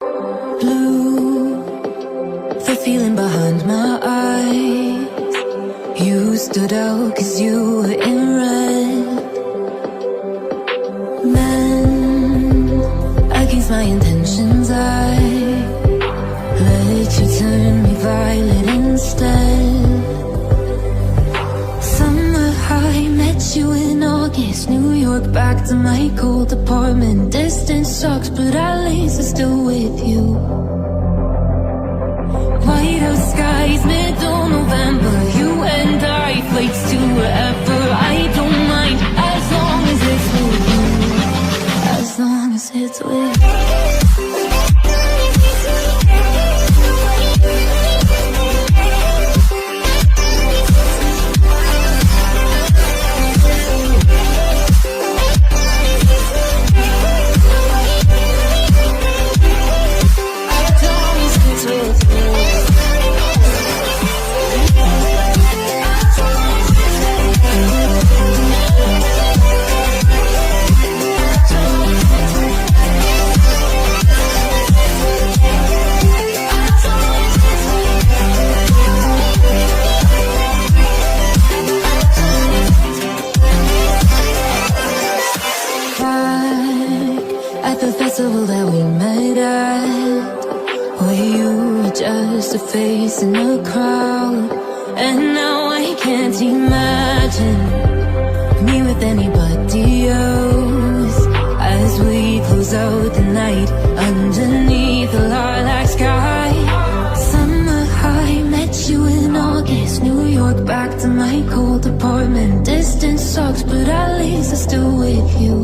Blue, the feeling behind my eyes. You stood out 'cause you were in red. Men, against my intentions, I let you turn me violet instead. Summer high, met you in August. New York, back to my cold apartment. Distance sucks, but at least I'm still with you. Whiteout skies, middle November. You and I, flights to wherever. I don't mind, as long as it's with you. As long as it's with you. At the festival that we met at, where you were just a face in a crowd. And now I can't imagine me with anybody else, as we close out the night underneath the lilac sky. Summer high, met you in August. New York, back to my cold apartment. Distance sucks, but at least I'm still with you.